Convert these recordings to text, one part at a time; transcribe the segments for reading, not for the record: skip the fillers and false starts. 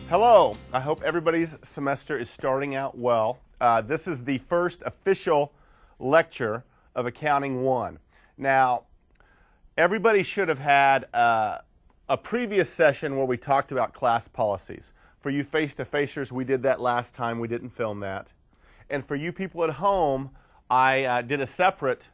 Hello, I hope everybody's semester is starting out well. This is the first official lecture of Accounting 1. Now, everybody should have had a previous session where we talked about class policies. For you face-to-facers, we did that last time. We didn't film that. And for you people at home, I did a separate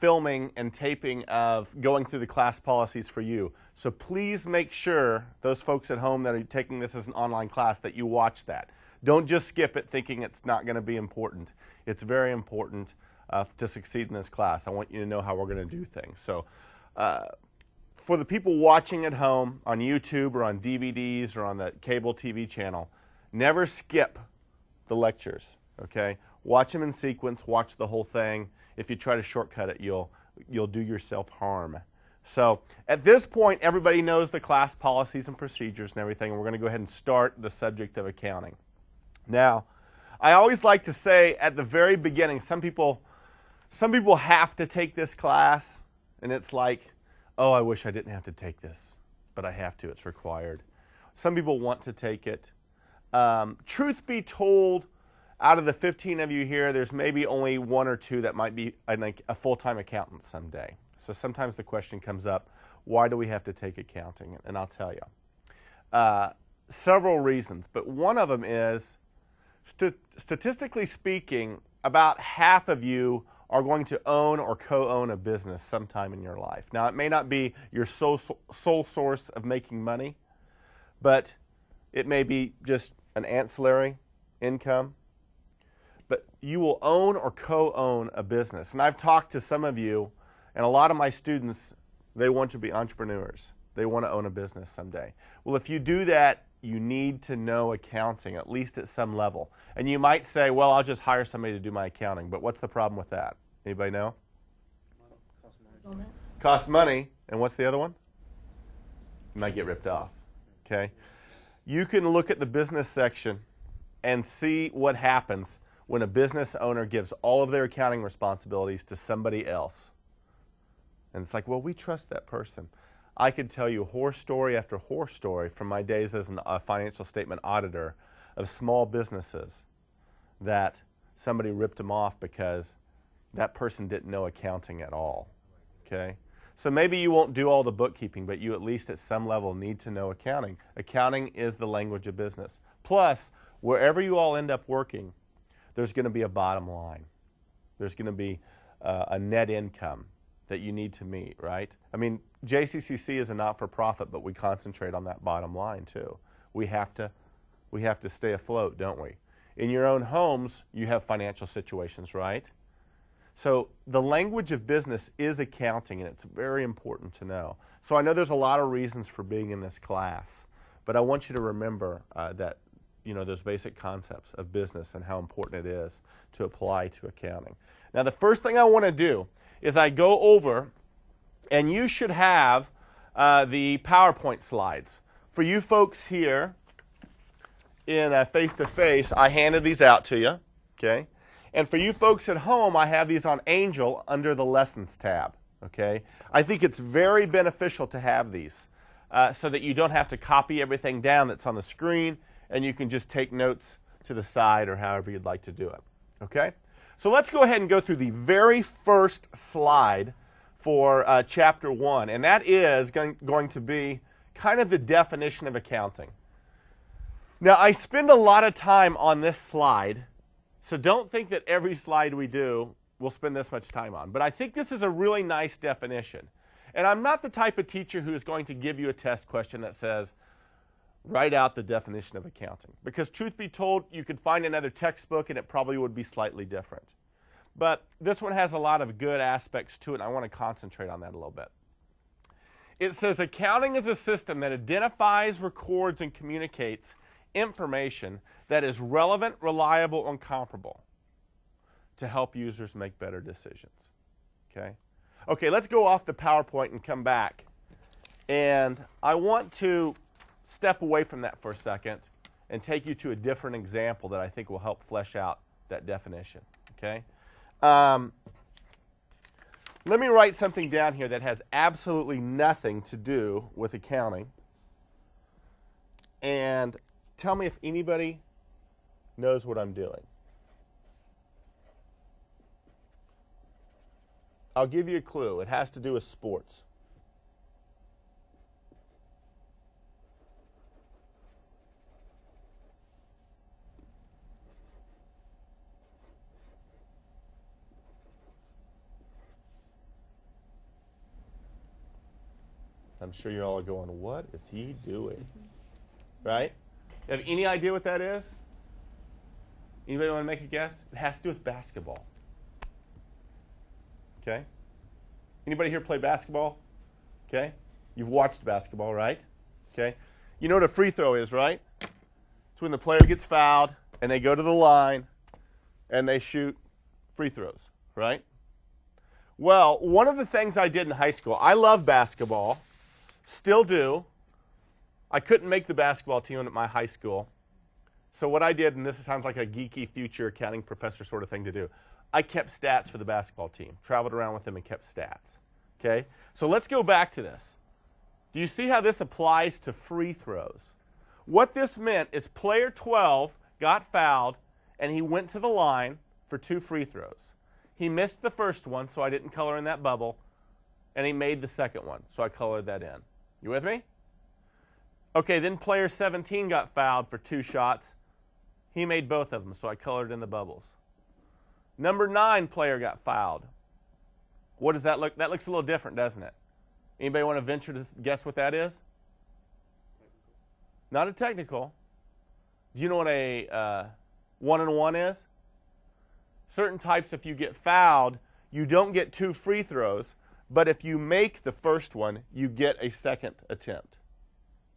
filming and taping of going through the class policies for you. So please make sure, those folks at home that are taking this as an online class, that you watch that. Don't just skip it thinking it's not going to be important. It's very important to succeed in this class. I want you to know how we're going to do things. So for the people watching at home on YouTube or on DVDs or on the cable TV channel, never skip the lectures, okay? Watch them in sequence, watch the whole thing. If you try to shortcut it, you'll do yourself harm. So at this point, everybody knows the class policies and procedures and everything, and we're going to go ahead and start the subject of accounting. Now, I always like to say at the very beginning, some people have to take this class, and it's like, oh, I wish I didn't have to take this, but I have to. It's required. Some people want to take it. Truth be told, out of the 15 of you here, there's maybe only one or two that might be a full-time accountant someday. So sometimes the question comes up, why do we have to take accounting? And I'll tell you. Several reasons, but one of them is, statistically speaking, about half of you are going to own or co-own a business sometime in your life. Now, it may not be your sole source of making money, but it may be just an ancillary income. But you will own or co-own a business. And I've talked to some of you, and a lot of my students, they want to be entrepreneurs. They want to own a business someday. Well, if you do that, you need to know accounting, at least at some level. And you might say, well, I'll just hire somebody to do my accounting. But what's the problem with that? Anybody know? Cost money. Cost money. And what's the other one? You might get ripped off. Okay? You can look at the business section and see what happens when a business owner gives all of their accounting responsibilities to somebody else. And it's like, well, we trust that person. I could tell you horror story after horror story from my days as a financial statement auditor of small businesses that somebody ripped them off because that person didn't know accounting at all. Okay? So maybe you won't do all the bookkeeping, but you at least at some level need to know accounting. Accounting is the language of business. Plus, wherever you all end up working, there's going to be a bottom line. There's going to be a net income that you need to meet, right? I mean, JCCC is a not-for-profit, but we concentrate on that bottom line too. We have to stay afloat, don't we? In your own homes, you have financial situations, right? So the language of business is accounting, and it's very important to know. So I know there's a lot of reasons for being in this class, but I want you to remember that those basic concepts of business and how important it is to apply to accounting. Now, the first thing I want to do is I go over, and you should have the PowerPoint slides. For you folks here in face-to-face, I handed these out to you, okay? And for you folks at home, I have these on Angel under the Lessons tab, okay? I think it's very beneficial to have these so that you don't have to copy everything down that's on the screen, and you can just take notes to the side or however you'd like to do it, okay? So let's go ahead and go through the very first slide for Chapter 1, and that is going to be kind of the definition of accounting. Now, I spend a lot of time on this slide, so don't think that every slide we do we'll spend this much time on, but I think this is a really nice definition. And I'm not the type of teacher who is going to give you a test question that says, write out the definition of accounting. Because truth be told, you could find another textbook and it probably would be slightly different. But this one has a lot of good aspects to it, and I want to concentrate on that a little bit. It says accounting is a system that identifies, records, and communicates information that is relevant, reliable, and comparable to help users make better decisions. Okay, let's go off the PowerPoint and come back. And I want to step away from that for a second and take you to a different example that I think will help flesh out that definition. Okay? Let me write something down here that has absolutely nothing to do with accounting. And Tell me if anybody knows what I'm doing. I'll give you a clue. It has to do with sports. I'm sure you're all going, what is he doing? Right? You have any idea what that is? Anybody want to make a guess? It has to do with basketball. Okay? Anybody here play basketball? Okay? You've watched basketball, right? Okay? You know what a free throw is, right? It's when the player gets fouled and they go to the line and they shoot free throws, right? Well, one of the things I did in high school, I love basketball, still do. I couldn't make the basketball team at my high school. So what I did, and this sounds like a geeky future accounting professor sort of thing to do, I kept stats for the basketball team, traveled around with them and kept stats. Okay? So let's go back to this. Do you see how this applies to free throws? What this meant is player 12 got fouled and he went to the line for 2 free throws. He missed the first one, so I didn't color in that bubble, and he made the second one, so I colored that in. You with me? Okay, then player 17 got fouled for 2 shots. He made both of them, so I colored in the bubbles. Number 9 player got fouled. What does that look? That looks a little different, doesn't it? Anybody want to venture to guess what that is? Not a technical. Do you know what a 1-and-1 is? Certain types, if you get fouled, you don't get 2 free throws, but if you make the first one, you get a second attempt.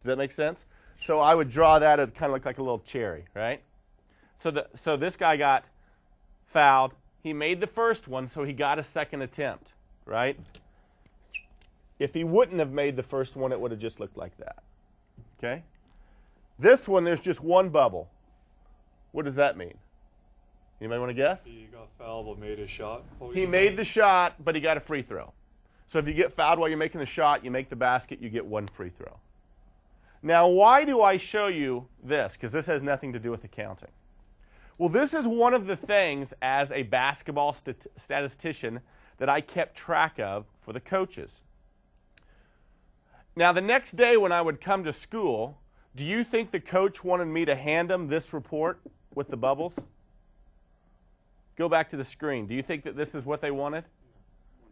Does that make sense? So I would draw that, it kind of look like a little cherry, right? So this guy got fouled. He made the first one, so he got a second attempt, right? If he wouldn't have made the first one, it would have just looked like that. Okay? This one, there's just one bubble. What does that mean? Anybody want to guess? He got fouled but made his shot. He made the shot, but he got a free throw. So if you get fouled while you're making the shot, you make the basket, you get 1 free throw. Now, why do I show you this? Because this has nothing to do with accounting. Well, this is one of the things as a basketball statistician that I kept track of for the coaches. Now, the next day when I would come to school, do you think the coach wanted me to hand him this report with the bubbles? Go back to the screen. Do you think that this is what they wanted?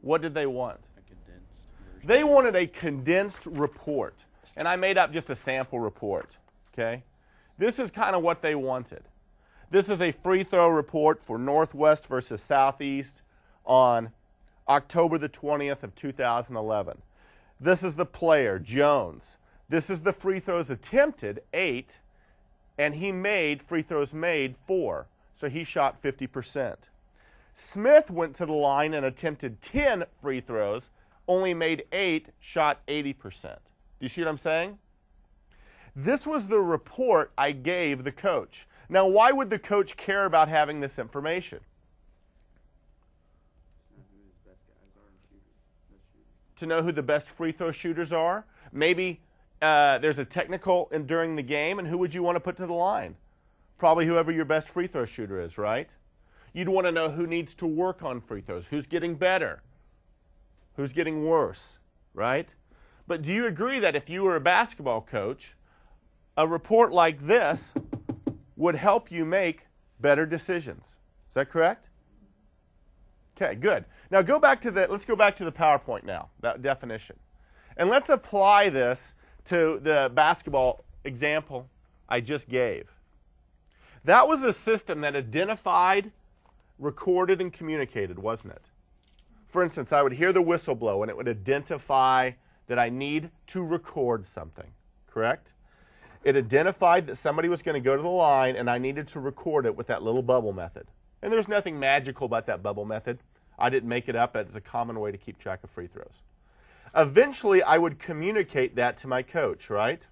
What did they want? A condensed version. They wanted a condensed report. And I made up just a sample report. Okay? This is kind of what they wanted. This is a free throw report for Northwest versus Southeast on October the 20th of 2011. This is the player, Jones. This is the free throws attempted, 8, and he made free throws made, 4. So he shot 50%. Smith went to the line and attempted 10 free throws, only made 8, shot 80%. Do you see what I'm saying? This was the report I gave the coach. Now, why would the coach care about having this information? To know who the best free throw shooters are. Maybe there's a technical during the game, and who would you want to put to the line? Probably whoever your best free throw shooter is, right? You'd want to know who needs to work on free throws, who's getting better, who's getting worse, right? But do you agree that if you were a basketball coach, a report like this would help you make better decisions? Is that correct? Okay, good. Now let's go back to the PowerPoint now, that definition. And let's apply this to the basketball example I just gave. That was a system that identified, recorded, and communicated, wasn't it? For instance, I would hear the whistle blow, and it would identify that I need to record something, correct? It identified that somebody was going to go to the line, and I needed to record it with that little bubble method. And there's nothing magical about that bubble method. I didn't make it up. It's a common way to keep track of free throws. Eventually, I would communicate that to my coach, right?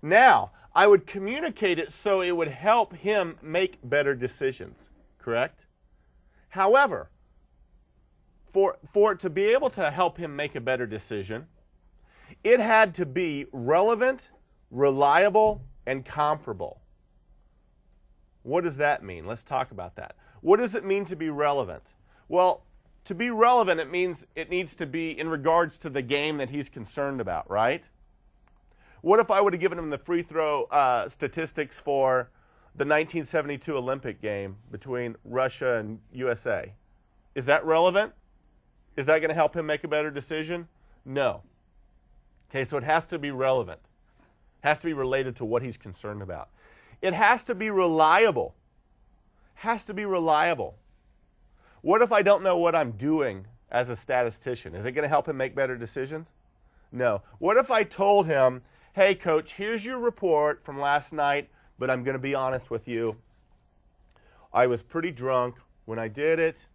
Now, I would communicate it so it would help him make better decisions, correct? However, for it to be able to help him make a better decision, it had to be relevant, reliable, and comparable. What does that mean? Let's talk about that. What does it mean to be relevant? Well, to be relevant, it means it needs to be in regards to the game that he's concerned about, right? What if I would have given him the free throw statistics for the 1972 Olympic game between Russia and USA? Is that relevant? Is that going to help him make a better decision? No. Okay, so it has to be relevant. It has to be related to what he's concerned about. It has to be reliable. Has to be reliable. What if I don't know what I'm doing as a statistician? Is it going to help him make better decisions? No. What if I told him, hey, coach, here's your report from last night, but I'm going to be honest with you. I was pretty drunk when I did it.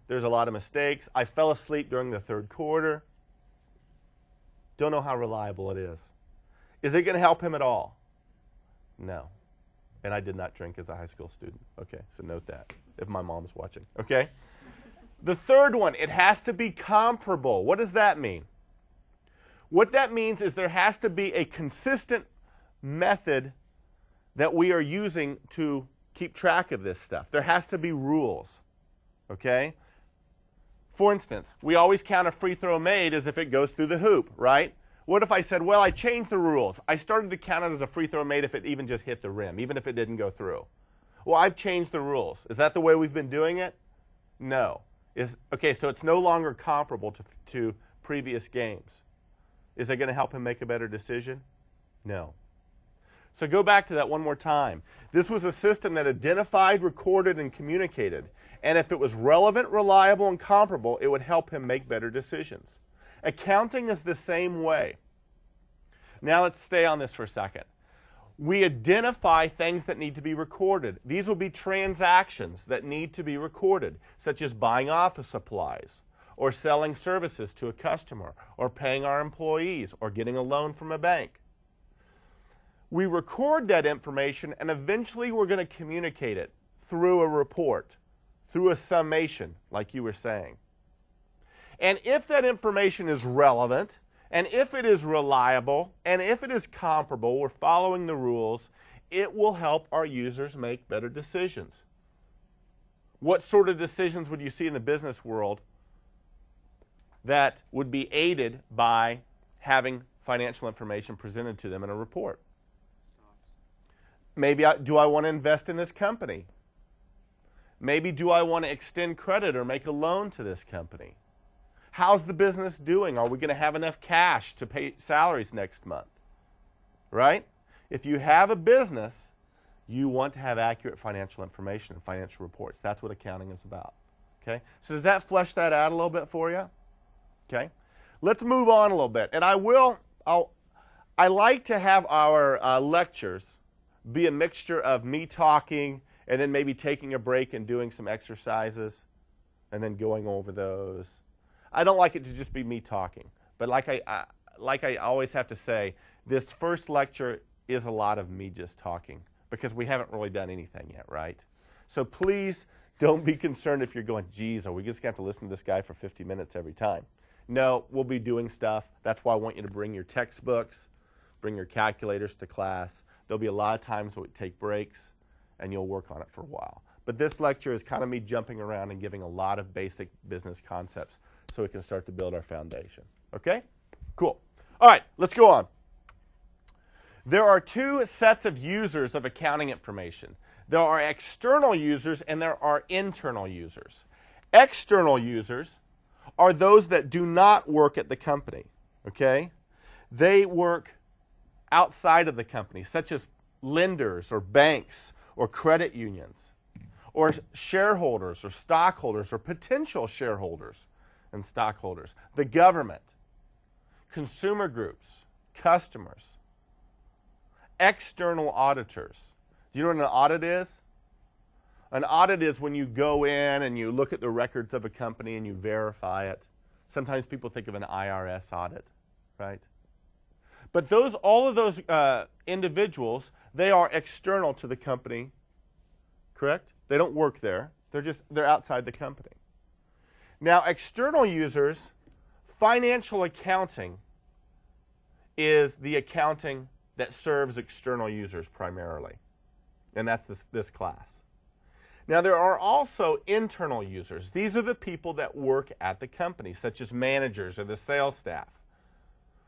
There's a lot of mistakes. I fell asleep during the third quarter. Don't know how reliable it is. Is it going to help him at all? No. And I did not drink as a high school student. Okay, so note that if my mom's watching. Okay? The third one, it has to be comparable. What does that mean? What that means is there has to be a consistent method that we are using to keep track of this stuff. There has to be rules. Okay? For instance, we always count a free throw made as if it goes through the hoop, right? What if I said, well, I changed the rules. I started to count it as a free throw made if it even just hit the rim, even if it didn't go through. Well, I've changed the rules. Is that the way we've been doing it? No. Okay, so it's no longer comparable to previous games. Is it going to help him make a better decision? No. So go back to that one more time. This was a system that identified, recorded, and communicated. And if it was relevant, reliable, and comparable, it would help him make better decisions. Accounting is the same way. Now let's stay on this for a second. We identify things that need to be recorded. These will be transactions that need to be recorded, such as buying office supplies, or selling services to a customer, or paying our employees, or getting a loan from a bank. We record that information, and eventually we're going to communicate it through a report, through a summation, like you were saying. And if that information is relevant, and if it is reliable, and if it is comparable, we're following the rules, it will help our users make better decisions. What sort of decisions would you see in the business world that would be aided by having financial information presented to them in a report? Maybe, do I want to invest in this company? Maybe do I want to extend credit or make a loan to this company? How's the business doing? Are we going to have enough cash to pay salaries next month? Right? If you have a business, you want to have accurate financial information and financial reports. That's what accounting is about. Okay? So does that flesh that out a little bit for you? Okay? Let's move on a little bit. And I like to have our lectures be a mixture of me talking and then maybe taking a break and doing some exercises and then going over those. I don't like it to just be me talking, but like I always have to say, this first lecture is a lot of me just talking because we haven't really done anything yet, right? So please don't be concerned if you're going, geez, are we just going to have to listen to this guy for 50 minutes every time? No, we'll be doing stuff. That's why I want you to bring your textbooks, bring your calculators to class. There'll be a lot of times we'll take breaks, and you'll work on it for a while. But this lecture is kind of me jumping around and giving a lot of basic business concepts so we can start to build our foundation. Okay? Cool. All right, let's go on. There are two sets of users of accounting information. There are external users and there are internal users. External users are those that do not work at the company. Okay? They work outside of the company, such as lenders or banks or credit unions or shareholders or stockholders or potential shareholders and stockholders, the government, consumer groups, customers, external auditors. Do you know what an audit is? An audit is when you go in and you look at the records of a company and you verify it. Sometimes people think of an IRS audit, right? But all of those individuals, they are external to the company, correct? They don't work there. They're outside the company. Now, external users, financial accounting is the accounting that serves external users primarily. And that's this class. Now, there are also internal users. These are the people that work at the company, such as managers or the sales staff,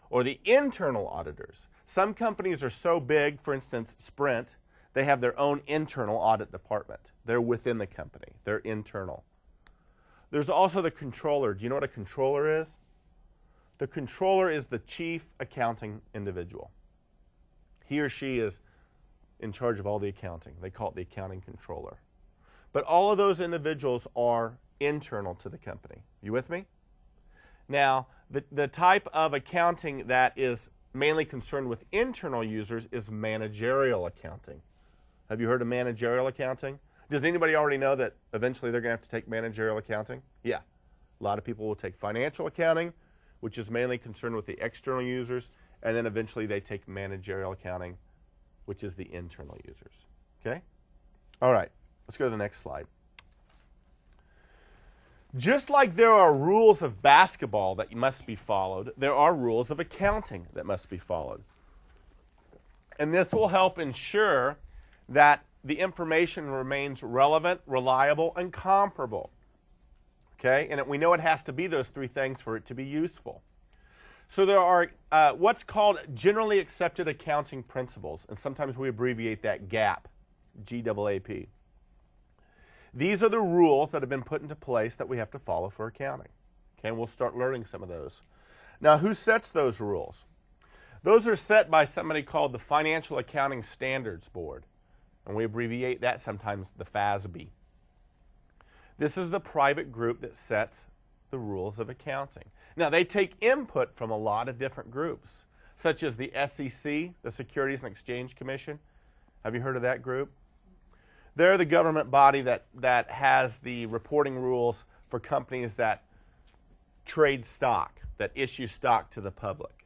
or the internal auditors. Some companies are so big, for instance, Sprint, they have their own internal audit department. They're within the company. They're internal. There's also the controller. Do you know what a controller is? The controller is the chief accounting individual. He or she is in charge of all the accounting. They call it the accounting controller. But all of those individuals are internal to the company. You with me? Now, the type of accounting that is mainly concerned with internal users is managerial accounting. Have you heard of managerial accounting? Does anybody already know that eventually they're going to have to take managerial accounting? Yeah. A lot of people will take financial accounting, which is mainly concerned with the external users, and then eventually they take managerial accounting, which is the internal users. Okay? All right. Let's go to the next slide. Just like there are rules of basketball that must be followed, there are rules of accounting that must be followed. And this will help ensure that the information remains relevant, reliable, and comparable. Okay? And we know it has to be those three things for it to be useful. So there are what's called generally accepted accounting principles, and sometimes we abbreviate that GAAP, G-A-A-P. These are the rules that have been put into place that we have to follow for accounting. Okay, and we'll start learning some of those. Now, who sets those rules? Those are set by somebody called the Financial Accounting Standards Board, and we abbreviate that sometimes the FASB. This is the private group that sets the rules of accounting. Now, they take input from a lot of different groups, such as the SEC, the Securities and Exchange Commission. Have you heard of that group? They're the government body that has the reporting rules for companies that trade stock, that issue stock to the public.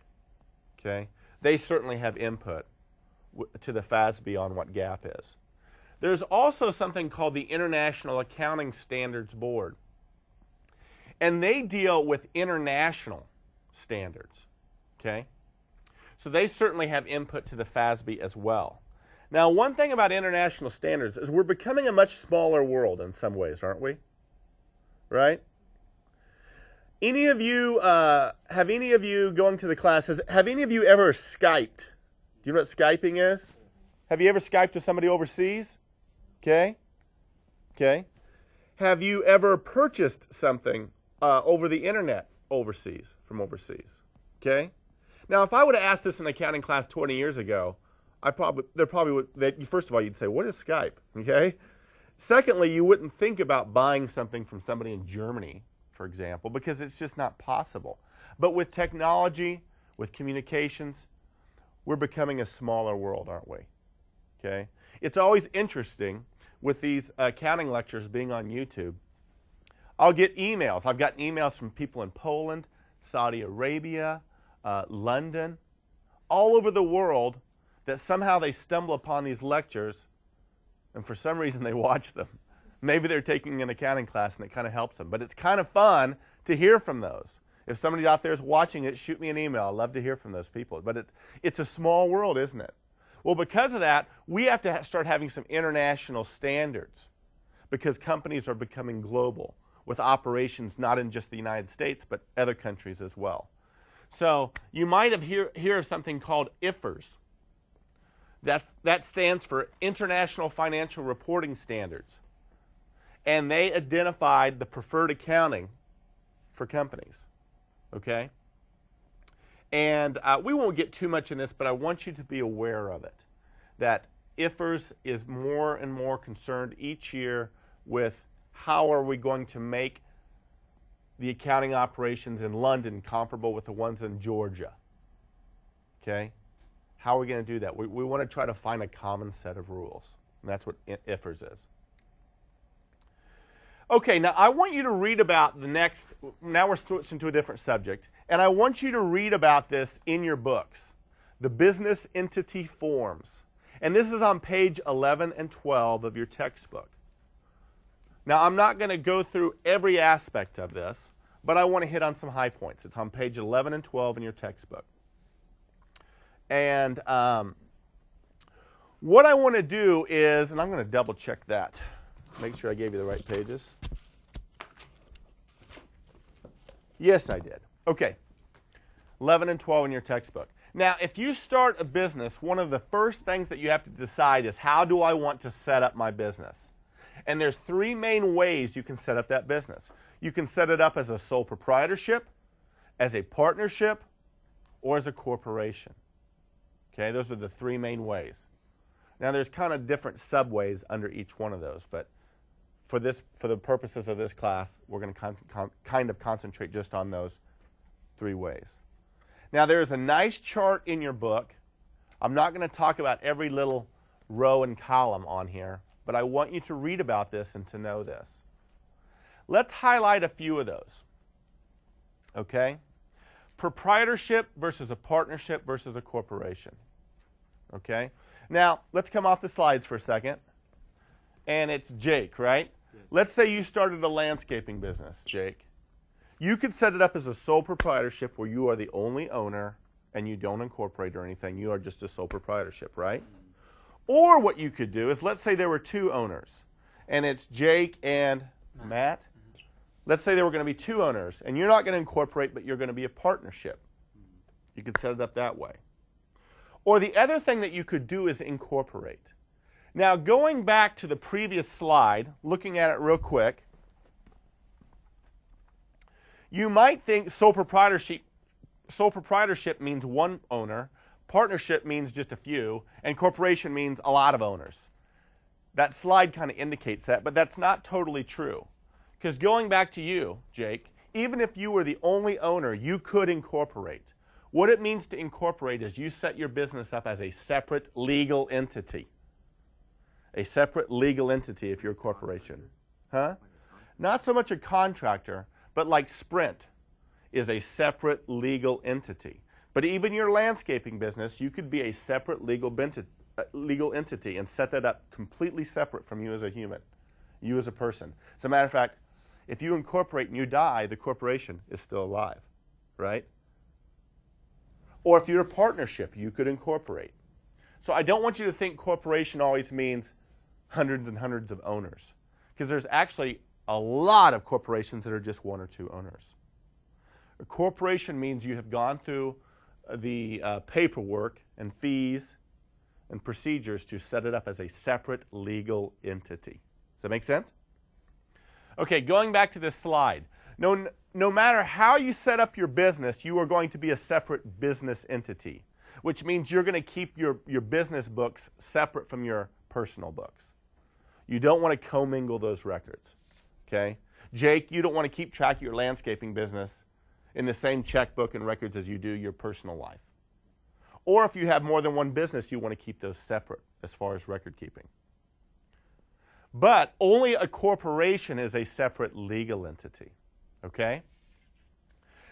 Okay? They certainly have input to the FASB on what GAAP is. There's also something called the International Accounting Standards Board. And they deal with international standards. Okay? So they certainly have input to the FASB as well. Now, one thing about international standards is we're becoming a much smaller world in some ways, aren't we? Right? Any of you, have any of you going to the classes, have any of you ever Skyped? Do you know what Skyping is? Have you ever Skyped with somebody overseas? Okay? Okay. Have you ever purchased something over the internet overseas, from overseas? Okay? Now, if I would have asked this in accounting class 20 years ago, there probably would, first of all, you'd say, what is Skype? Okay? Secondly, you wouldn't think about buying something from somebody in Germany, for example, because it's just not possible. But with technology, with communications, we're becoming a smaller world, aren't we? Okay? It's always interesting with these accounting lectures being on YouTube. I'll get emails. I've gotten emails from people in Poland, Saudi Arabia, London, all over the world, that somehow they stumble upon these lectures, and for some reason they watch them. Maybe they're taking an accounting class and it kind of helps them. But it's kind of fun to hear from those. If somebody out there is watching it, shoot me an email. I'd love to hear from those people. But it's a small world, isn't it? Well, because of that, we have to start having some international standards, because companies are becoming global with operations not in just the United States, but other countries as well. So you might have hear of something called IFRS. That stands for International Financial Reporting Standards. And they identified the preferred accounting for companies. Okay? And we won't get too much in this, but I want you to be aware of it. That IFRS is more and more concerned each year with how are we going to make the accounting operations in London comparable with the ones in Georgia. Okay? How are we going to do that? We want to try to find a common set of rules. And that's what IFRS is. Okay, now I want you to read about the next, now we're switching to a different subject, and I want you to read about this in your books, the business entity forms. And this is on page 11 and 12 of your textbook. Now, I'm not going to go through every aspect of this, but I want to hit on some high points. It's on page 11 and 12 in your textbook. And What I want to do is, and I'm going to double check that, make sure I gave you the right pages. Yes, I did. Okay, 11 and 12 in your textbook. Now, if you start a business, one of the first things that you have to decide is, how do I want to set up my business? And there's three main ways you can set up that business. You can set it up as a sole proprietorship, as a partnership, or as a corporation. Okay, those are the three main ways. Now, there's kind of different subways under each one of those, but for the purposes of this class, we're going to kind of concentrate just on those three ways. Now, there's a nice chart in your book. I'm not going to talk about every little row and column on here, but I want you to read about this and to know this. Let's highlight a few of those. Okay? Proprietorship versus a partnership versus a corporation. Okay? Now, let's come off the slides for a second. And it's Jake, right? Yes. Let's say you started a landscaping business, Jake. You could set it up as a sole proprietorship where you are the only owner and you don't incorporate or anything. You are just a sole proprietorship, right? Or what you could do is, let's say there were two owners, and it's Jake and Matt. Let's say there were going to be two owners, and you're not going to incorporate, but you're going to be a partnership. You could set it up that way. Or the other thing that you could do is incorporate. Now, going back to the previous slide, looking at it real quick, you might think sole proprietorship means one owner, partnership means just a few, and corporation means a lot of owners. That slide kind of indicates that, but that's not totally true. Because going back to you, Jake, even if you were the only owner, you could incorporate. What it means to incorporate is you set your business up as a separate legal entity. A separate legal entity if you're a corporation. Huh? Not so much a contractor, but like Sprint is a separate legal entity. But even your landscaping business, you could be a separate legal entity and set that up completely separate from you as a human, you as a person. As a matter of fact, if you incorporate and you die, the corporation is still alive, right? Or if you're a partnership, you could incorporate. So I don't want you to think corporation always means hundreds and hundreds of owners, because there's actually a lot of corporations that are just one or two owners. A corporation means you have gone through the paperwork and fees and procedures to set it up as a separate legal entity. Does that make sense? Okay, going back to this slide. No matter how you set up your business, you are going to be a separate business entity, which means you're going to keep your business books separate from your personal books. You don't want to commingle those records. Okay? Jake, you don't want to keep track of your landscaping business in the same checkbook and records as you do your personal life. Or if you have more than one business, you want to keep those separate as far as record keeping. But only a corporation is a separate legal entity. Okay?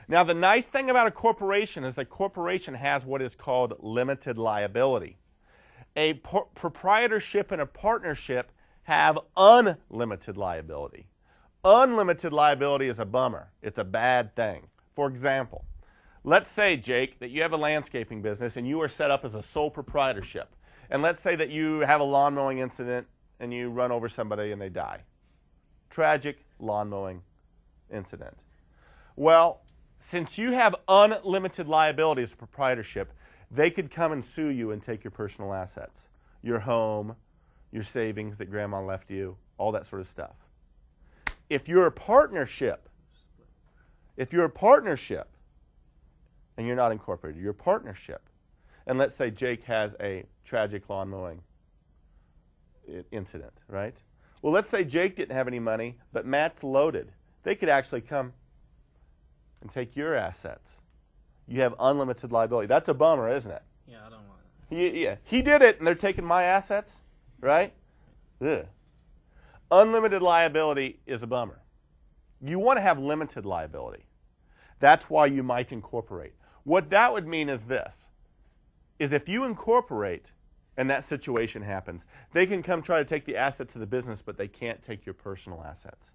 Now, the nice thing about a corporation is a corporation has what is called limited liability. A proprietorship and a partnership have unlimited liability. Unlimited liability is a bummer. It's a bad thing. For example, let's say, Jake, that you have a landscaping business and you are set up as a sole proprietorship. And let's say that you have a lawn mowing incident and you run over somebody and they die. Tragic lawn mowing incident. Well, since you have unlimited liability as a proprietorship, they could come and sue you and take your personal assets, your home, your savings that grandma left you, all that sort of stuff. If you're a partnership, and you're not incorporated, you're a partnership, and let's say Jake has a tragic lawn mowing incident, right? Well, let's say Jake didn't have any money, but Matt's loaded. They could actually come and take your assets. You have unlimited liability. That's a bummer, isn't it? Yeah, I don't want it. Yeah, he did it, and they're taking my assets, right? Ugh. Unlimited liability is a bummer. You want to have limited liability. That's why you might incorporate. What that would mean is this, is if you incorporate and that situation happens, they can come try to take the assets of the business, but they can't take your personal assets.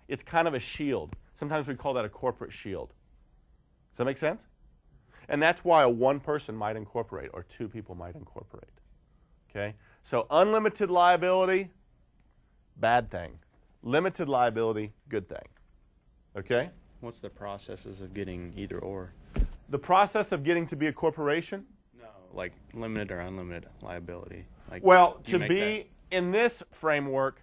It's kind of a shield. Sometimes we call that a corporate shield. Does that make sense? And that's why one person might incorporate or two people might incorporate. Okay? So unlimited liability, bad thing. Limited liability, good thing. Okay? What's the processes of getting either or? The process of getting to be a corporation? No. Like limited or unlimited liability. Like, Well, do you to make be in this framework,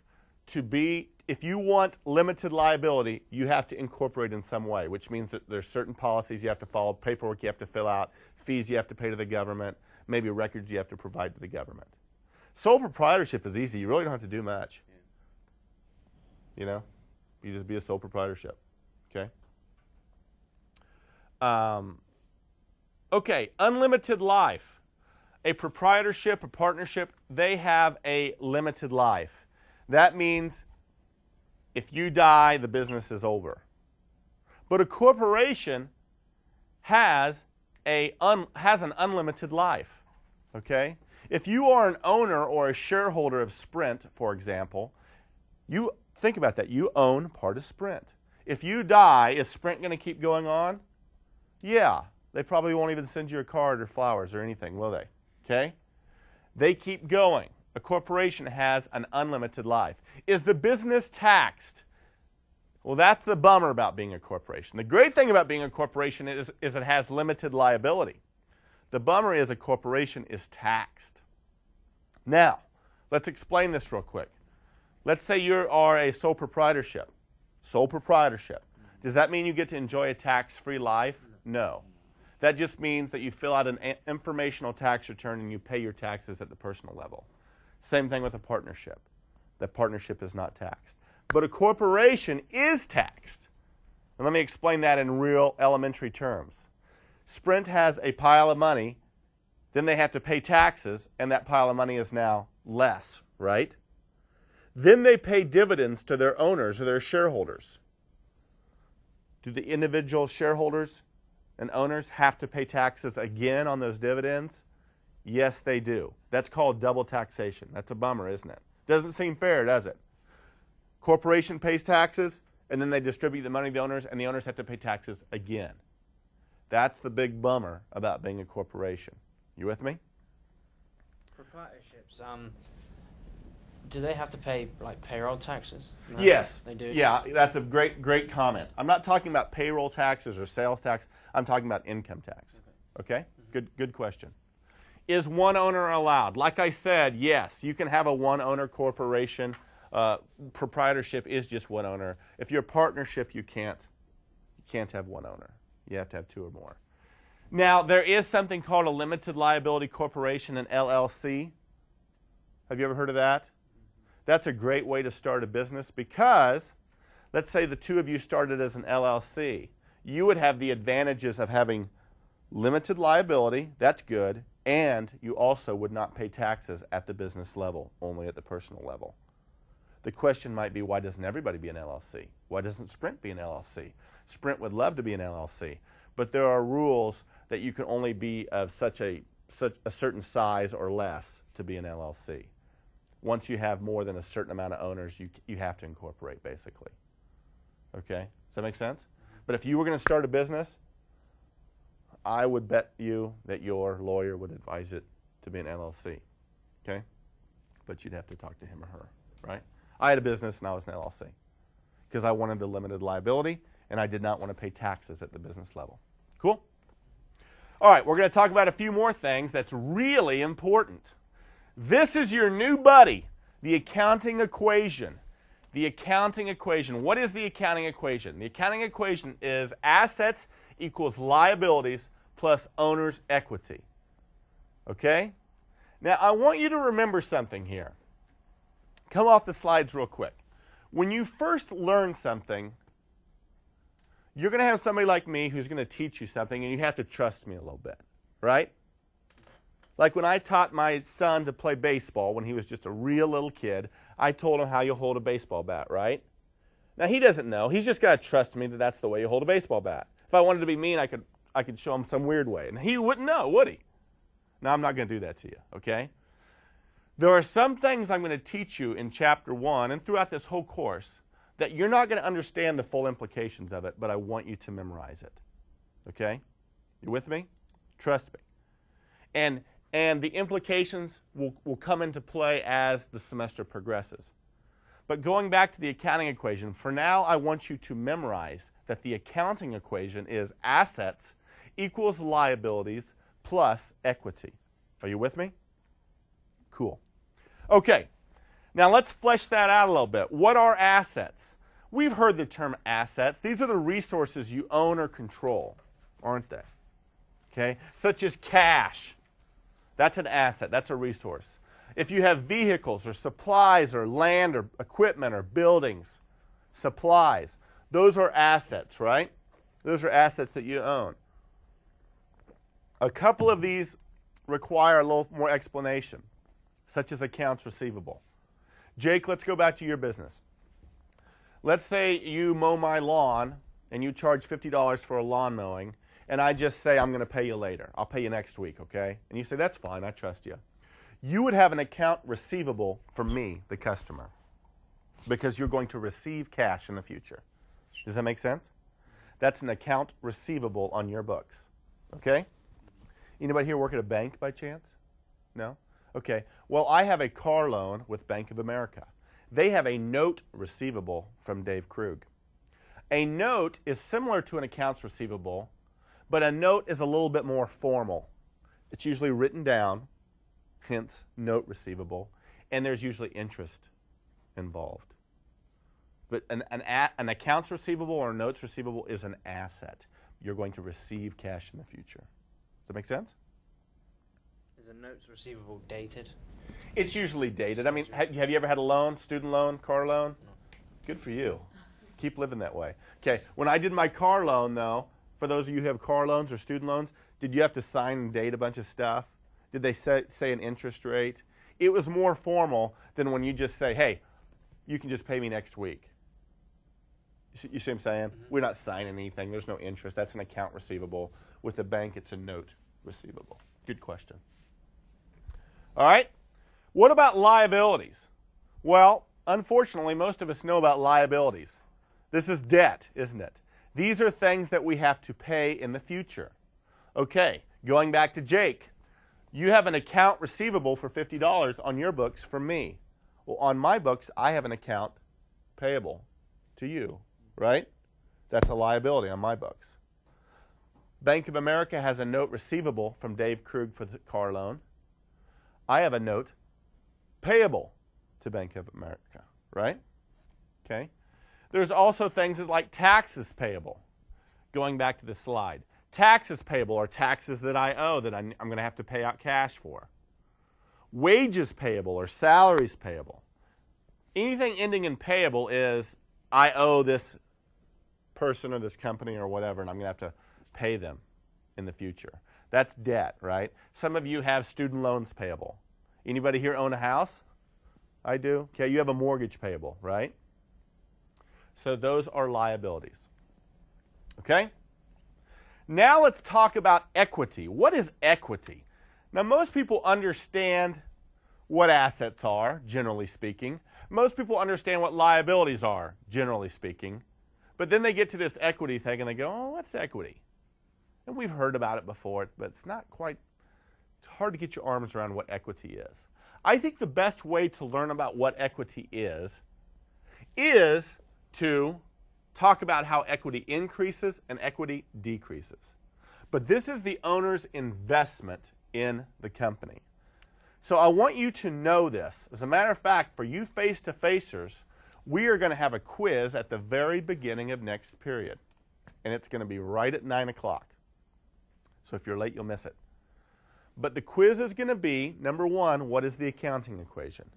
if you want limited liability, you have to incorporate in some way, which means that there's certain policies you have to follow, paperwork you have to fill out, fees you have to pay to the government, maybe records you have to provide to the government. Sole proprietorship is easy. You really don't have to do much. Yeah. You know? You just be a sole proprietorship. Okay? Okay, unlimited life. A proprietorship, a partnership, they have a limited life. That means if you die, the business is over. But a corporation has an unlimited life. Okay? If you are an owner or a shareholder of Sprint, for example, you think about that. You own part of Sprint. If you die, is Sprint going to keep going on? Yeah. They probably won't even send you a card or flowers or anything, will they? Okay? They keep going. A corporation has an unlimited life. Is the business taxed? Well, that's the bummer about being a corporation. The great thing about being a corporation is it has limited liability. The bummer is a corporation is taxed. Now, let's explain this real quick. Let's say you are a sole proprietorship. Sole proprietorship. Does that mean you get to enjoy a tax-free life? No. That just means that you fill out an informational tax return and you pay your taxes at the personal level. Same thing with a partnership. The partnership is not taxed. But a corporation is taxed. And let me explain that in real elementary terms. Sprint has a pile of money, then they have to pay taxes, and that pile of money is now less, right? Then they pay dividends to their owners or their shareholders. Do the individual shareholders and owners have to pay taxes again on those dividends? Yes, they do. That's called double taxation. That's a bummer, isn't it? Doesn't seem fair, does it? Corporation pays taxes, and then they distribute the money to the owners, and the owners have to pay taxes again. That's the big bummer about being a corporation. You with me? Proprietorships, do they have to pay like payroll taxes? No, Yes. they do. Yeah, that's a great comment. I'm not talking about payroll taxes or sales tax. I'm talking about income tax. Okay? Good question. Is one owner allowed? Like I said, yes, you can have a one-owner corporation. Proprietorship is just one owner. If you're a partnership, you can't have one owner. You have to have two or more. Now, there is something called a limited liability corporation, an LLC. Have you ever heard of that? That's a great way to start a business because, let's say the two of you started as an LLC. You would have the advantages of having limited liability, that's good, and you also would not pay taxes at the business level, only at the personal level. The question might be, why doesn't everybody be an LLC? Why doesn't Sprint be an LLC? Sprint would love to be an LLC, but there are rules that you can only be of such a certain size or less to be an LLC. Once you have more than a certain amount of owners, you have to incorporate, basically. Okay? Does that make sense? But if you were going to start a business, I would bet you that your lawyer would advise it to be an LLC. Okay? But you'd have to talk to him or her, right? I had a business and I was an LLC because I wanted the limited liability and I did not want to pay taxes at the business level. Cool? All right, we're going to talk about a few more things that's really important. This is your new buddy, the accounting equation. The accounting equation. What is the accounting equation? The accounting equation is assets equals liabilities plus owner's equity. Okay? Now, I want you to remember something here. Come off the slides real quick. When you first learn something, you're going to have somebody like me who's going to teach you something, and you have to trust me a little bit, right? Like when I taught my son to play baseball when he was just a real little kid, I told him how you hold a baseball bat, right? Now, he doesn't know. He's just got to trust me that that's the way you hold a baseball bat. If I wanted to be mean, I could show him some weird way, and he wouldn't know, would he? Now, I'm not going to do that to you, okay? There are some things I'm going to teach you in Chapter 1 and throughout this whole course that you're not going to understand the full implications of it, but I want you to memorize it, okay? You with me? Trust me. And and the implications will come into play as the semester progresses. But going back to the accounting equation, for now I want you to memorize that the accounting equation is assets equals liabilities plus equity. Are you with me? Cool. Okay, now let's flesh that out a little bit. What are assets? We've heard the term assets. These are the resources you own or control, aren't they? Okay, such as cash. That's an asset. That's a resource. If you have vehicles or supplies or land or equipment or buildings, supplies, those are assets, right? Those are assets that you own. A couple of these require a little more explanation, such as accounts receivable. Jake, let's go back to your business. Let's say you mow my lawn and you charge $50 for a lawn mowing, and I just say I'm going to pay you later. I'll pay you next week, okay? And you say, that's fine, I trust you. You would have an account receivable from me, the customer, because you're going to receive cash in the future. Does that make sense? That's an account receivable on your books, okay? Anybody here work at a bank by chance? No? Okay. Well, I have a car loan with Bank of America. They have a note receivable from Dave Krug. A note is similar to an accounts receivable, but a note is a little bit more formal. It's usually written down, hence note receivable, and there's usually interest involved. But an accounts receivable or notes receivable is an asset. You're going to receive cash in the future. Does that make sense? Is a notes receivable dated? It's usually dated. I mean, have you ever had a loan, student loan, car loan? No. Good for you. Keep living that way. Okay, when I did my car loan, though, for those of you who have car loans or student loans, did you have to sign and date a bunch of stuff? Did they say an interest rate? It was more formal than when you just say, hey, you can just pay me next week. You see what I'm saying? Mm-hmm. We're not signing anything. There's no interest. That's an account receivable. With the bank, it's a note receivable. Good question. All right. What about liabilities? Well, unfortunately, most of us know about liabilities. This is debt, isn't it? These are things that we have to pay in the future. Okay, going back to Jake, you have an account receivable for $50 on your books from me. Well, on my books, I have an account payable to you, right? That's a liability on my books. Bank of America has a note receivable from Dave Krug for the car loan. I have a note payable to Bank of America, right? Okay. There's also things like taxes payable. Going back to the slide. Taxes payable are taxes that I owe that I'm going to have to pay out cash for. Wages payable or salaries payable. Anything ending in payable is I owe this person or this company or whatever, and I'm going to have to pay them in the future. That's debt, right? Some of you have student loans payable. Anybody here own a house? I do. Okay, you have a mortgage payable, right? So those are liabilities. Okay? Now let's talk about equity. What is equity? Now most people understand what assets are, generally speaking. Most people understand what liabilities are, generally speaking. But then they get to this equity thing and they go, oh, what's equity? And we've heard about it before, but it's not quite, it's hard to get your arms around what equity is. I think the best way to learn about what equity is to talk about how equity increases and equity decreases. But this is the owner's investment in the company. So I want you to know this. As a matter of fact, for you face-to-facers, we are going to have a quiz at the very beginning of next period. And it's going to be right at 9 o'clock. So if you're late, you'll miss it. But the quiz is going to be, number one, what is the accounting equation?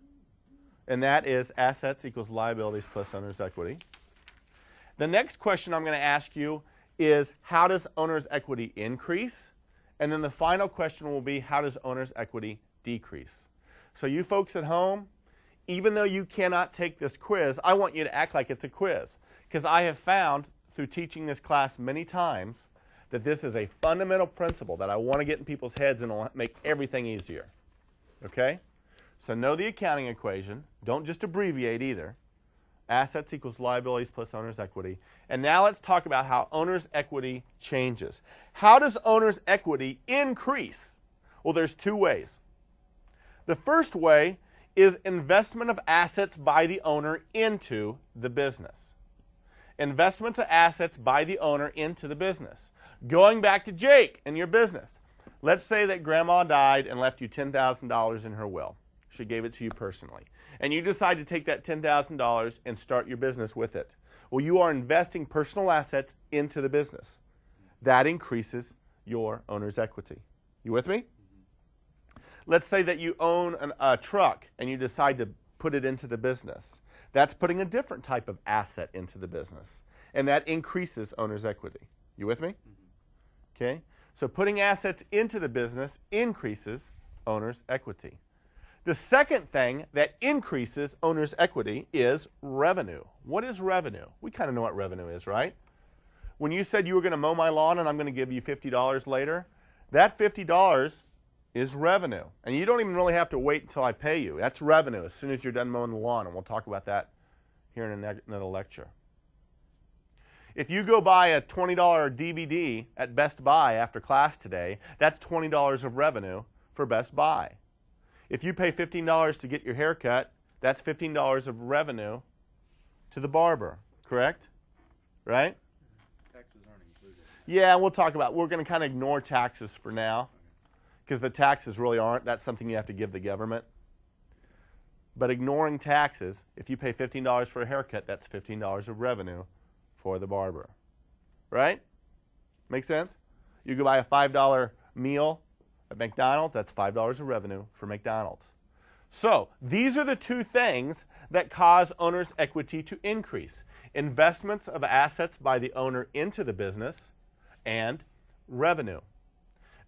And that is assets equals liabilities plus owner's equity. The next question I'm going to ask you is, how does owner's equity increase? And then the final question will be, how does owner's equity decrease? So you folks at home, even though you cannot take this quiz, I want you to act like it's a quiz. Because I have found, through teaching this class many times, that this is a fundamental principle that I want to get in people's heads and it'll make everything easier. Okay? So know the accounting equation. Don't just abbreviate either. Assets equals liabilities plus owner's equity. And now let's talk about how owner's equity changes. How does owner's equity increase? Well, there's two ways. The first way is investment of assets by the owner into the business. Investment of assets by the owner into the business. Going back to Jake and your business. Let's say that Grandma died and left you $10,000 in her will. She gave it to you personally. And you decide to take that $10,000 and start your business with it. Well, you are investing personal assets into the business. That increases your owner's equity. You with me? Let's say that you own a truck and you decide to put it into the business. That's putting a different type of asset into the business. And that increases owner's equity. You with me? Okay? So putting assets into the business increases owner's equity. The second thing that increases owner's equity is revenue. What is revenue? We kind of know what revenue is, right? When you said you were going to mow my lawn and I'm going to give you $50 later, that $50 is revenue. And you don't even really have to wait until I pay you. That's revenue as soon as you're done mowing the lawn, and we'll talk about that here in another lecture. If you go buy a $20 DVD at Best Buy after class today, that's $20 of revenue for Best Buy. If you pay $15 to get your hair cut, that's $15 of revenue to the barber, correct? Right? Taxes aren't included. Yeah, and we'll talk about, we're going to kind of ignore taxes for now because the taxes really aren't. That's something you have to give the government. But ignoring taxes, if you pay $15 for a haircut, that's $15 of revenue for the barber. Right? Make sense? You go buy a $5 meal at McDonald's, that's $5 of revenue for McDonald's. So these are the two things that cause owner's equity to increase. Investments of assets by the owner into the business and revenue.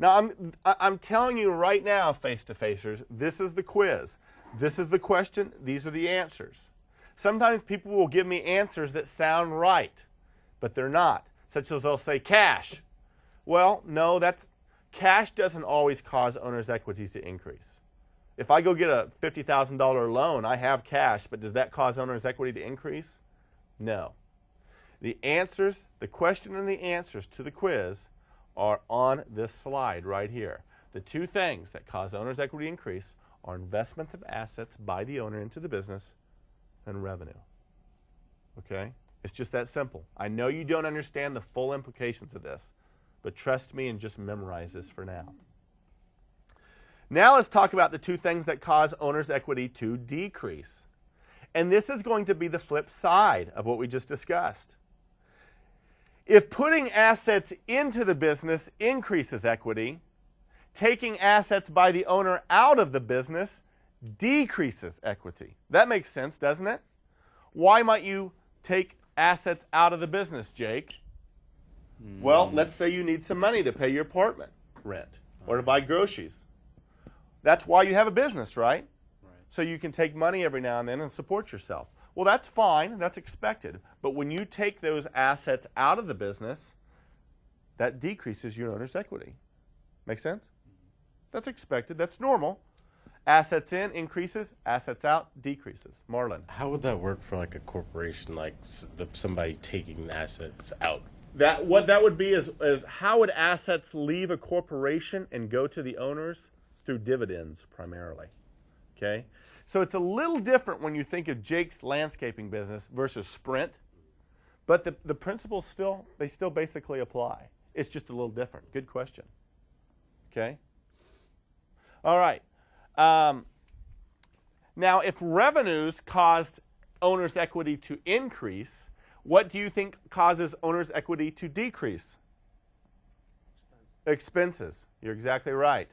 Now I'm telling you right now, face-to-facers, this is the quiz. This is the question. These are the answers. Sometimes people will give me answers that sound right, but they're not. Such as they'll say cash. Well, no, cash doesn't always cause owner's equity to increase. If I go get a $50,000 loan, I have cash, but does that cause owner's equity to increase? No. The answers, the question and the answers to the quiz are on this slide right here. The two things that cause owner's equity to increase are investments of assets by the owner into the business and revenue. Okay? It's just that simple. I know you don't understand the full implications of this, but trust me and just memorize this for now. Now let's talk about the two things that cause owner's equity to decrease. And this is going to be the flip side of what we just discussed. If putting assets into the business increases equity, taking assets by the owner out of the business decreases equity. That makes sense, doesn't it? Why might you take assets out of the business, Jake? Well, let's say you need some money to pay your apartment rent or to buy groceries. That's why you have a business, right? So you can take money every now and then and support yourself. Well, that's fine. That's expected. But when you take those assets out of the business, that decreases your owner's equity. Make sense? That's expected. That's normal. Assets in increases, assets out decreases. Marlon. How would that work for like a corporation, like somebody taking assets out? What that would be is how would assets leave a corporation and go to the owners? Through dividends primarily. Okay? So it's a little different when you think of Jake's landscaping business versus Sprint, but the principles still basically apply. It's just a little different. Good question. Okay? All right. Now, if revenues caused owner's equity to increase, what do you think causes owner's equity to decrease? Expenses. You're exactly right.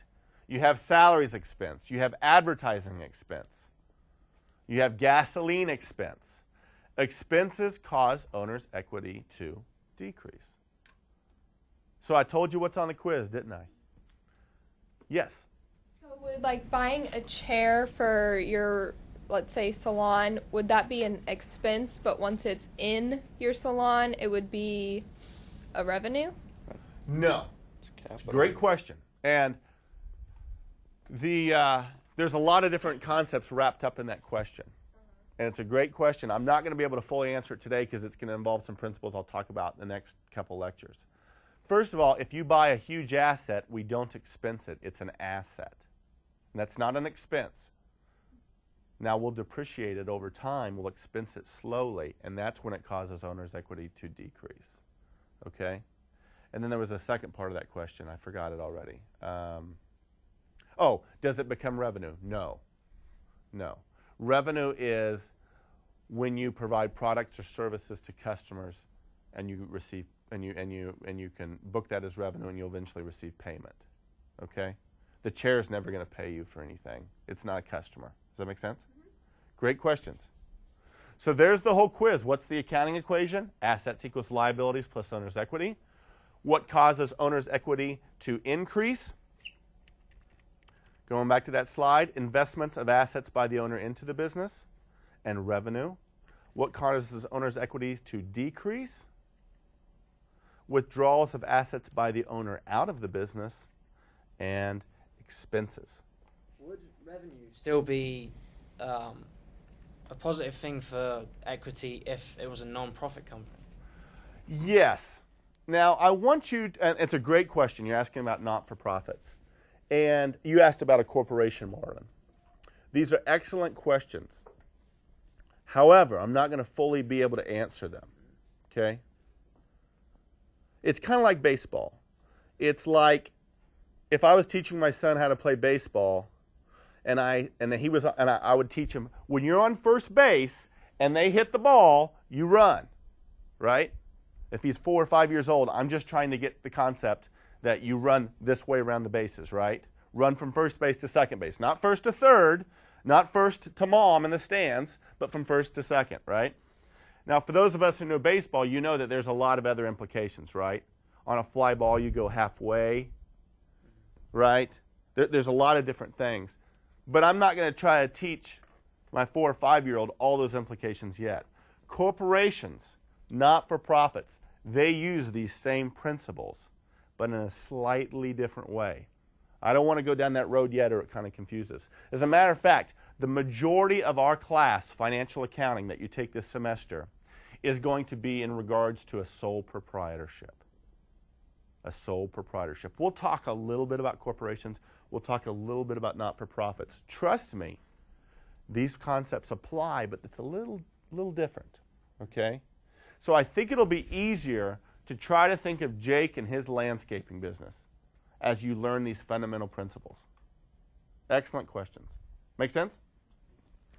You have salaries expense. You have advertising expense. You have gasoline expense. Expenses cause owner's equity to decrease. So I told you what's on the quiz, didn't I? Yes. So would like buying a chair for your, let's say, salon, would that be an expense, but once it's in your salon, it would be a revenue? No. Great question. And there's a lot of different concepts wrapped up in that question. And it's a great question. I'm not going to be able to fully answer it today because it's going to involve some principles I'll talk about in the next couple lectures. First of all, if you buy a huge asset, we don't expense it. It's an asset. And that's not an expense. Now we'll depreciate it over time. We'll expense it slowly, and that's when it causes owner's equity to decrease. Okay? And then there was a second part of that question. I forgot it already. Oh, does it become revenue? No. No. Revenue is when you provide products or services to customers and you receive and you can book that as revenue and you'll eventually receive payment. Okay? The chair is never going to pay you for anything. It's not a customer. Does that make sense? Mm-hmm. Great questions. So there's the whole quiz. What's the accounting equation? Assets equals liabilities plus owner's equity. What causes owner's equity to increase? Going back to that slide, investments of assets by the owner into the business and revenue. What causes owner's equity to decrease? Withdrawals of assets by the owner out of the business and expenses. Would revenue still be a positive thing for equity if it was a non-profit company? Yes. Now, I want you, and it's a great question. You're asking about not-for-profits. And you asked about a corporation, Marlon. These are excellent questions. However, I'm not going to fully be able to answer them. Okay? It's kind of like baseball. It's like if I was teaching my son how to play baseball, and I would teach him, when you're on first base and they hit the ball, you run, right? If he's 4 or 5 years old, I'm just trying to get the concept that you run this way around the bases, right? Run from first base to second base. Not first to third, not first to mom in the stands, but from first to second, right? Now, for those of us who know baseball, you know that there's a lot of other implications, right? On a fly ball, you go halfway, right? There's a lot of different things. But I'm not going to try to teach my 4 or 5-year-old all those implications yet. Corporations, not-for-profits, they use these same principles, but in a slightly different way. I don't want to go down that road yet or it kind of confuses. As a matter of fact, the majority of our class, financial accounting, that you take this semester is going to be in regards to a sole proprietorship. A sole proprietorship. We'll talk a little bit about corporations. We'll talk a little bit about not-for-profits. Trust me, these concepts apply, but it's a little different, okay? So I think it'll be easier to try to think of Jake and his landscaping business as you learn these fundamental principles. Excellent questions. Make sense?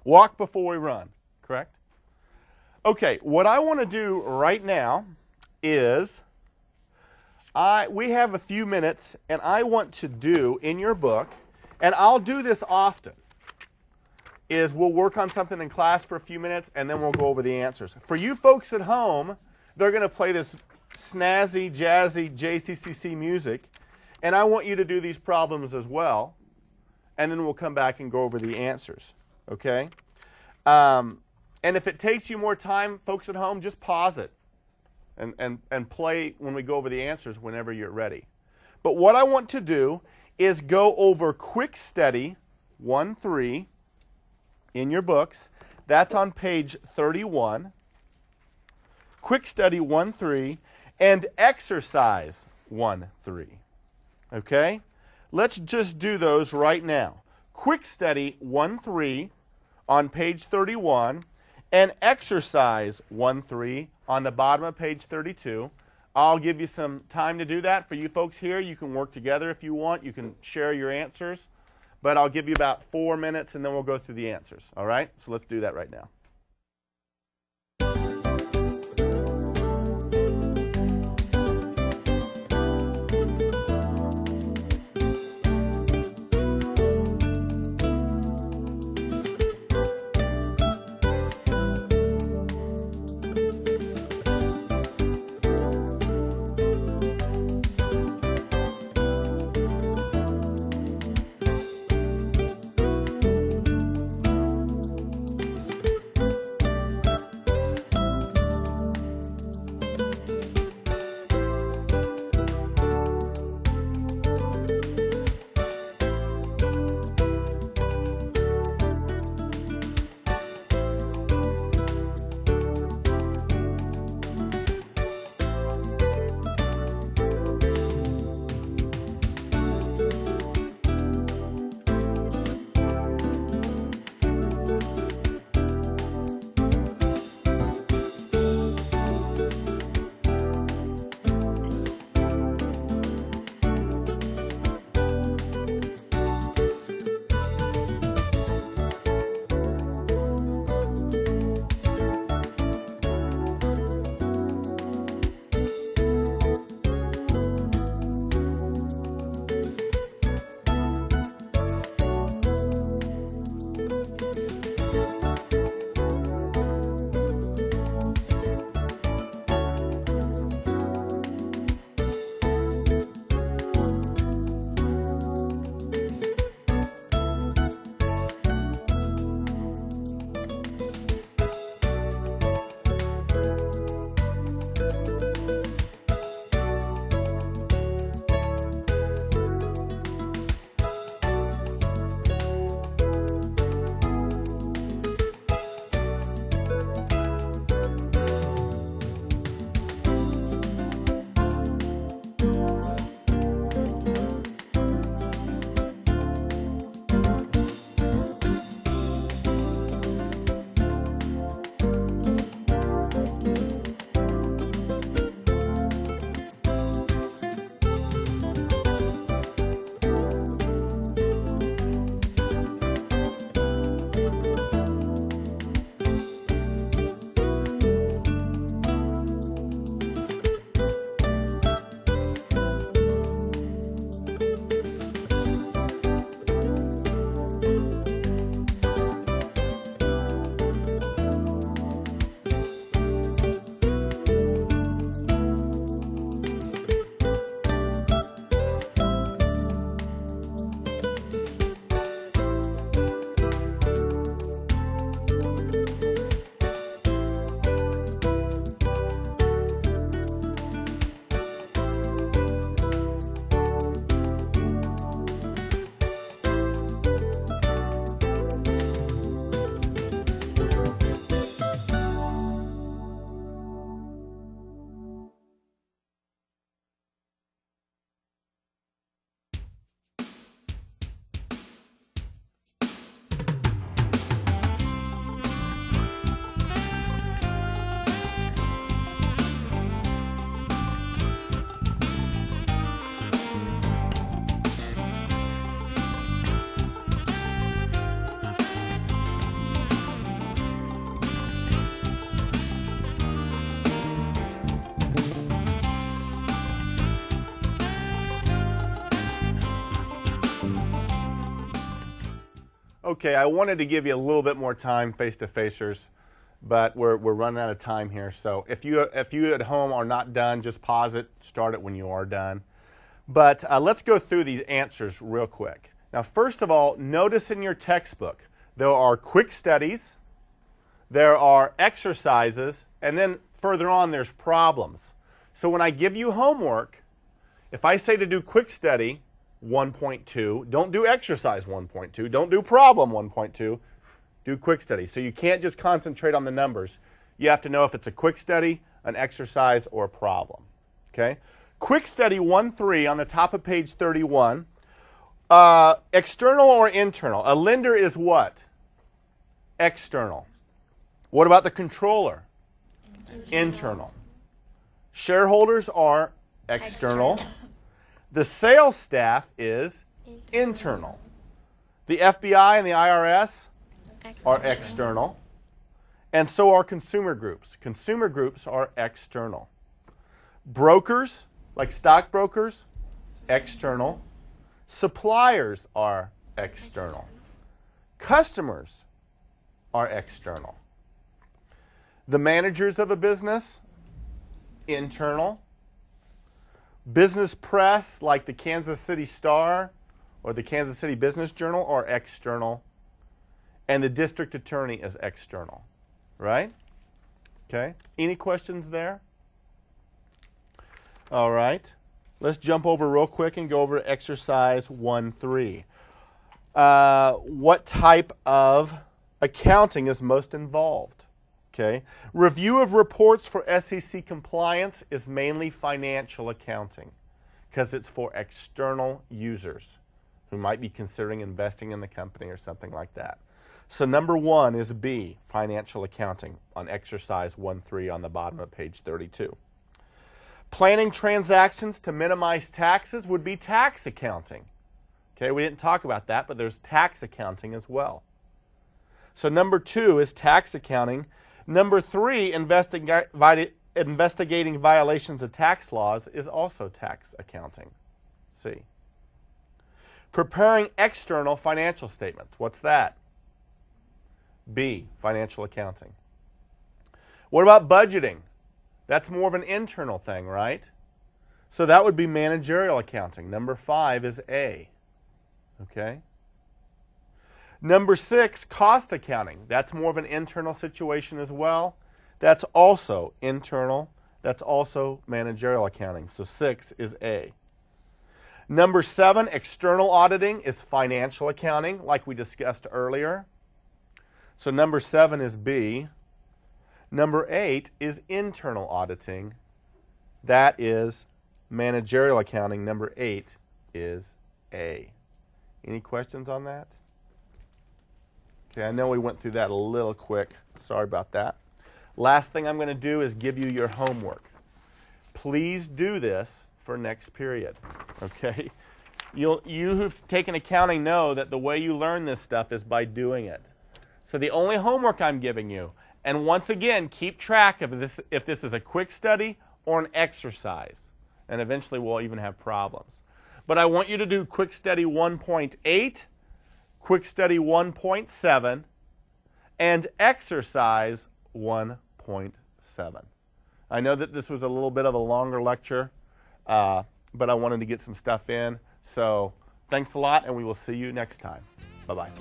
Walk before we run, correct? Okay, what I want to do right now is we have a few minutes, and I want to do in your book, and I'll do this often, is we'll work on something in class for a few minutes, and then we'll go over the answers. For you folks at home, they're going to play this snazzy, jazzy JCCC music, and I want you to do these problems as well, and then we'll come back and go over the answers, okay? And if it takes you more time, folks at home, just pause it and play when we go over the answers whenever you're ready. But what I want to do is go over Quick Study 1-3 in your books. That's on page 31. Quick Study 1-3 and Exercise 1-3. Okay? Let's just do those right now. Quick Study 1-3 on page 31 and Exercise 1-3 on the bottom of page 32. I'll give you some time to do that. For you folks here, you can work together if you want. You can share your answers. But I'll give you about 4 minutes, and then we'll go through the answers. All right? So let's do that right now. Okay, I wanted to give you a little bit more time, face-to-facers, but we're running out of time here. So if you at home are not done, just pause it, start it when you are done. But let's go through these answers real quick. Now, first of all, notice in your textbook, there are quick studies, there are exercises, and then further on there's problems. So when I give you homework, if I say to do quick study 1.2, don't do exercise 1.2, don't do problem 1.2, do quick study. So you can't just concentrate on the numbers. You have to know if it's a quick study, an exercise, or a problem. Okay? Quick study 1.3 on the top of page 31. External or internal? A lender is what? External. What about the controller? Internal. Shareholders are external. The sales staff is internal. The FBI and the IRS are external. And so are consumer groups. Consumer groups are external. Brokers, like stockbrokers, external. Suppliers are external. Customers are external. The managers of a business, internal. Business press, like the Kansas City Star or the Kansas City Business Journal, are external. And the district attorney is external. Right? Okay. Any questions there? All right. Let's jump over real quick and go over to exercise 1.3. What type of accounting is most involved? Okay. Review of reports for SEC compliance is mainly financial accounting because it's for external users who might be considering investing in the company or something like that. So number 1 is B, financial accounting, on exercise 1.3 on the bottom of page 32. Planning transactions to minimize taxes would be tax accounting. Okay, we didn't talk about that, but there's tax accounting as well. So number 2 is tax accounting. Number 3, investigating violations of tax laws, is also tax accounting. C. Preparing external financial statements. What's that? B, financial accounting. What about budgeting? That's more of an internal thing, right? So that would be managerial accounting. Number 5 is A. Okay? Number 6, cost accounting. That's more of an internal situation as well. That's also internal. That's also managerial accounting. So 6 is A. Number 7, external auditing, is financial accounting, like we discussed earlier. So number 7 is B. Number 8 is internal auditing. That is managerial accounting. Number 8 is A. Any questions on that? Okay, I know we went through that a little quick. Sorry about that. Last thing I'm going to do is give you your homework. Please do this for next period. Okay? You who've taken accounting know that the way you learn this stuff is by doing it. So the only homework I'm giving you, and once again, keep track of this, if this is a quick study or an exercise. And eventually we'll even have problems. But I want you to do quick study 1.8, quick study 1.7, and exercise 1.7. I know that this was a little bit of a longer lecture, but I wanted to get some stuff in. So thanks a lot, and we will see you next time. Bye-bye.